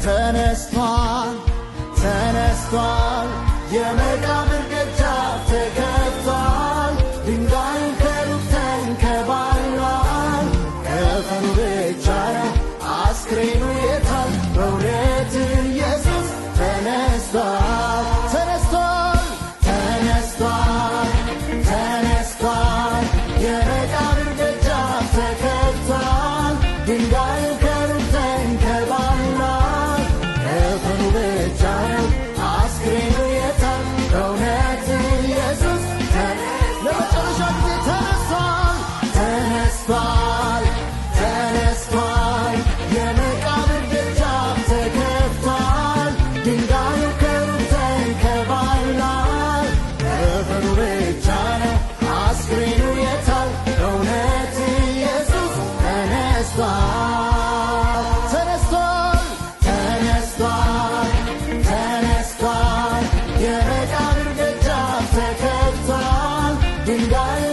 ተነስቷል ተነስቷል የመቃብር ደጃፍ ተከፍቷል ድንጋዩ ከሩቅ ተንከባሏል ከፈኑ ብቻ ነው አስክሬኑ የታል በእውነት ኢየሱስ ተነስቷል ተነስቷል ተነስቷል ተነስቷል የመቃብር ደጃፍ ተከፍቷል ድንጋዩ ከሩቅ ተንከባሏል ከፈኑ ብቻ ነው አስክሬኑ የታል በእውነት ኢየሱስ ለመጨረሻ ጊዜ ተነስቷል ተነስቷል ተነስቷል የመቃብር ደጃፍ ተከፍቷል ድንጋዩ ከሩቅ ተንከባሏል ከፈኑ ብቻ ነው አስክሬኑ የታል በእውነት ኢየሱስ ተነስቷል ተነስቷል ተነስቷል ተነስቷል የመቃብር ደጃፍ ተከፍቷል ድንጋዩ